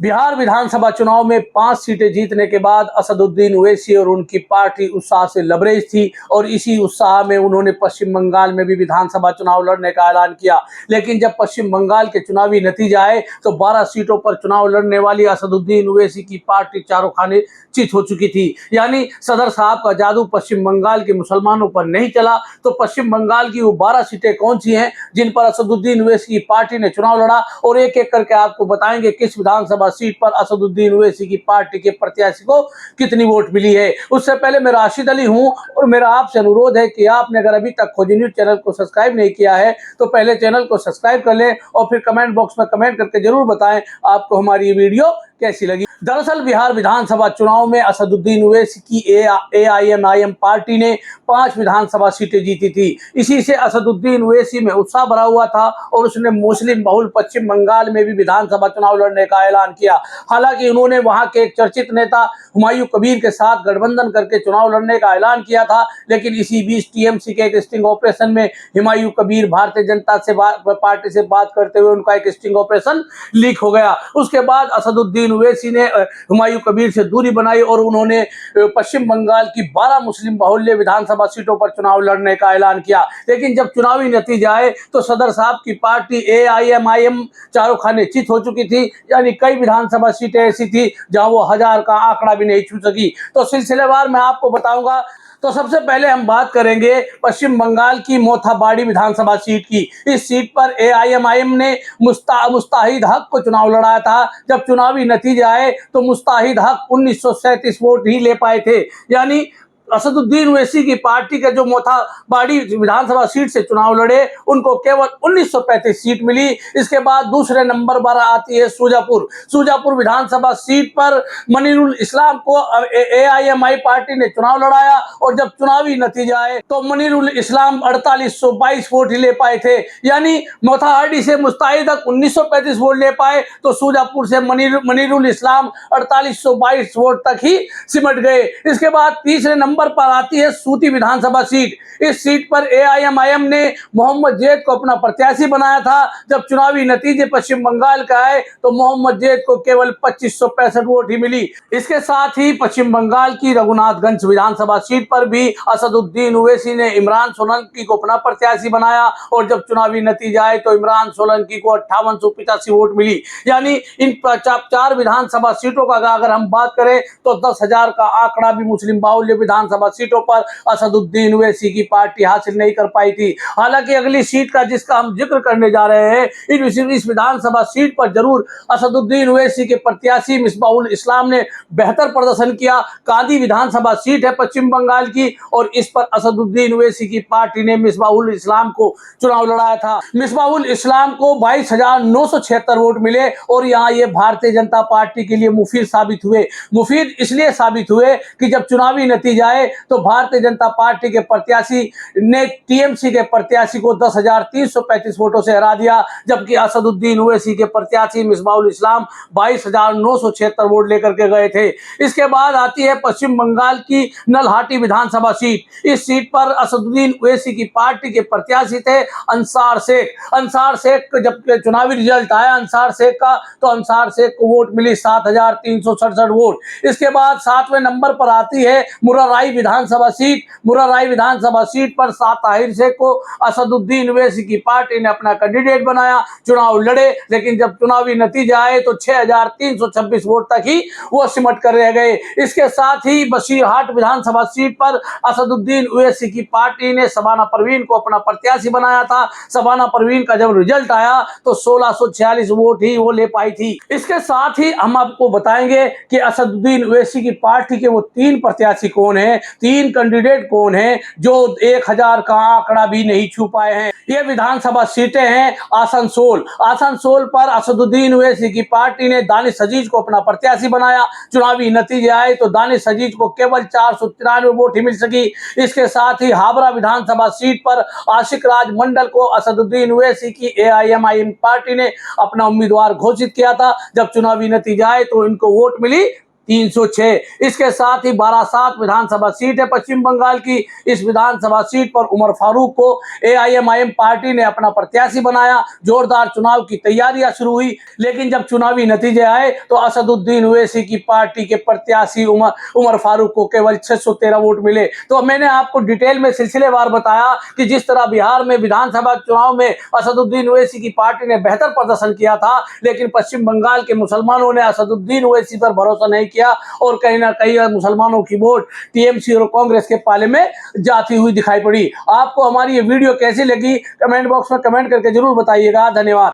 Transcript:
बिहार विधानसभा चुनाव में 5 सीटें जीतने के बाद असदुद्दीन ओवैसी और उनकी पार्टी उत्साह से लबरेज थी और इसी उत्साह में उन्होंने पश्चिम बंगाल में भी विधानसभा चुनाव लड़ने का ऐलान किया। लेकिन जब पश्चिम बंगाल के चुनावी नतीजे आए तो 12 सीटों पर चुनाव लड़ने वाली असदुद्दीन ओवैसी की पार्टी चारों खाने चित हो चुकी थी। यानी सदर साहब का जादू पश्चिम बंगाल के मुसलमानों पर नहीं चला। तो पश्चिम बंगाल की वो 12 सीटें कौन सी हैं जिन पर असदुद्दीन ओवैसी की पार्टी ने चुनाव लड़ा, और एक एक करके आपको बताएंगे किस विधानसभा सीट पर असदुद्दीन ओवैसी की पार्टी के प्रत्याशी को कितनी वोट मिली है। उससे पहले मैं राशिद अली हूं और मेरा आपसे अनुरोध है कि आपने अगर अभी तक खोजी न्यूज चैनल को सब्सक्राइब नहीं किया है तो पहले चैनल को सब्सक्राइब कर लें और फिर कमेंट बॉक्स में कमेंट करके जरूर बताएं आपको हमारी ये वीडियो कैसी लगी। दरअसल बिहार विधानसभा चुनाव में असदुद्दीन ओवैसी की एआईएमआईएम पार्टी ने 5 विधानसभा सीटें जीती थी। इसी से असदुद्दीन ओवैसी में उत्साह भरा हुआ था और उसने मुस्लिम बहुल पश्चिम बंगाल में भी विधानसभा चुनाव लड़ने का ऐलान किया। हालांकि उन्होंने वहां के एक चर्चित नेता हुमायूं कबीर के साथ गठबंधन करके चुनाव लड़ने का ऐलान किया था, लेकिन इसी बीच टीएमसी के एक स्टिंग ऑपरेशन में हुमायूं कबीर भारतीय जनता पार्टी से बात करते हुए उनका एक स्टिंग ऑपरेशन लीक हो गया। उसके बाद असदुद्दीन ओवैसी ने हुमायूं कबीर से दूरी बनाई और उन्होंने पश्चिम बंगाल की 12 मुस्लिम बहुल्य विधानसभा सीटों पर चुनाव लड़ने का ऐलान किया। लेकिन जब चुनावी नतीजे आए तो सदर साहब की पार्टी एआईएमआईएम चारों खाने चित हो चुकी थी। यानी कई विधानसभा सीटें ऐसी थी जहां वो 1000 का आंकड़ा भी नहीं छू सकी। तो सिलसिलेवार मैं आपको बताऊंगा। तो सबसे पहले हम बात करेंगे पश्चिम बंगाल की मोथाबाड़ी विधानसभा सीट की। इस सीट पर एआईएमआईएम ने मुस्ताहिद हक को चुनाव लड़ाया था। जब चुनावी नतीजे आए तो मुस्ताहिद हक 1937 वोट ही ले पाए थे। यानी असदुद्दीन ओवैसी की पार्टी के जो मोथाबाड़ी विधानसभा सीट से चुनाव लड़े उनको केवल 1935 सीट मिली। इसके बाद दूसरे नंबर पर आती है सूजापुर विधानसभा सीट पर मनीरुल इस्लाम को एआईएमआई पार्टी ने चुनाव लड़ाया और जब चुनावी नतीजे आए तो मनीरुल इस्लाम 4822 वोट ही ले पाए थे। यानी मोथाहाटी से मुस्ताहिद हक 1935 वोट ले पाए तो सूजापुर से मनीरुल इस्लाम 4822 वोट तक ही सिमट गए। इसके बाद तीसरे नंबर पर आती है सूती विधानसभा सीट। इस सीट पर एआईएमआईएम ने मोहम्मद जैद को अपना प्रत्याशी बनाया था। जब चुनावी नतीजे पश्चिम बंगाल का आए तो मोहम्मद जैद को केवल 2565 वोट ही मिली। इसके साथ ही पश्चिम बंगाल की रघुनाथगंज विधानसभा सीट पर भी असदुद्दीन ओवैसी ने इमरान सोलंकी को अपना प्रत्याशी बनाया और जब चुनावी नतीजे आए तो इमरान सोलंकी को 5885 वोट मिली। यानी इन 4 विधानसभा सीटों का अगर हम बात करें तो 10,000 का आंकड़ा भी मुस्लिम बाहुल्य विधानसभा सीटों पर असदुद्दीन ओवैसी की पार्टी हासिल नहीं कर पाई थी। हालांकि अगली सीट का जिसका हम जिक्र करने जा रहे हैं इस विधानसभा सीट पर जरूर असदुद्दीन ओवैसी के प्रत्याशी मिसबाहुल इस्लाम ने बेहतर प्रदर्शन किया। कांदी विधानसभा सीट है पश्चिम बंगाल की और इस पर असदुद्दीन ओवैसी की पार्टी ने मिसबाहुल इस्लाम को चुनाव लड़ाया था। मिसबाहुल इस्लाम को 22,976 वोट मिले और यहाँ ये भारतीय जनता पार्टी के लिए मुफीद साबित हुए। मुफीद इसलिए साबित हुए कि जब चुनावी नतीजे आए तो भारतीय जनता पार्टी के प्रत्याशी ने टीएमसी के प्रत्याशी को 10,335 वोटों से हरा दिया, जबकि असदुद्दीन ओवैसी के प्रत्याशी मिसबाहुल इस्लाम 22,976 वोट लेकर के गए थे। इसके बाद आती है पश्चिम बंगाल की नलहाटी विधानसभा सीट। इस सीट पर असदुद्दीन ओवैसी की पार्टी के प्रत्याशी थे अंसार शेख। जब चुनावी रिजल्ट आया अंसार शेख का तो अंसार शेख को वोट मिली 7,367 वोट। इसके बाद 7वें नंबर पर आती है मुराराई विधानसभा सीट पर ताहिर शेख को असदुद्दीन ओवैसी की पार्टी ने अपना कैंडिडेट बनाया, चुनाव लड़े, लेकिन जब चुनावी नतीजे आए तो 6,326 वोट तक ही वो सिमट कर रह गए। इसके साथ ही बशीरहाट विधानसभा सीट पर असदुद्दीन ओवैसी की पार्टी ने शबाना परवीन को अपना प्रत्याशी बनाया था। शबाना परवीन का जब रिजल्ट आया तो 1646 वोट ही वो ले पाई थी। इसके साथ ही हम आपको बताएंगे कि असदुद्दीन ओवैसी की पार्टी के वो 3 प्रत्याशी कौन है, 3 कैंडिडेट कौन है जो 1000 का आंकड़ा भी नहीं छू पाए हैं। ये विधानसभा सीटें हैं आसनसोल पर असदुद्दीन ओवैसी की पार्टी ने दानिश अजीज को अपना प्रत्याशी बनाया। चुनावी नतीजे आए तो दानिश अजीज को केवल 493 वोट ही मिल सकी। इसके साथ ही हावड़ा विधानसभा सीट पर आशिक राज मंडल को असदुद्दीन ओवैसी की एआईएमआईएम पार्टी ने अपना उम्मीदवार घोषित किया था। जब चुनावी नतीजे आए तो इनको वोट मिली 306। इसके साथ ही बारासात विधानसभा सीट है पश्चिम बंगाल की। इस विधानसभा सीट पर उमर फारूक को एआईएमआईएम पार्टी ने अपना प्रत्याशी बनाया। जोरदार चुनाव की तैयारियां शुरू हुई, लेकिन जब चुनावी नतीजे आए तो असदुद्दीन ओवैसी की पार्टी के प्रत्याशी उमर फारूक को केवल 613 वोट मिले। तो मैंने आपको डिटेल में सिलसिलेवार बताया कि जिस तरह बिहार में विधानसभा चुनाव में असदुद्दीन ओवैसी की पार्टी ने बेहतर प्रदर्शन किया था, लेकिन पश्चिम बंगाल के मुसलमानों ने असदुद्दीन ओवैसी पर भरोसा नहीं किया और कहीं ना कहीं मुसलमानों की वोट टीएमसी और कांग्रेस के पाले में जाती हुई दिखाई पड़ी। आपको हमारी ये वीडियो कैसी लगी कमेंट बॉक्स में कमेंट करके जरूर बताइएगा। धन्यवाद।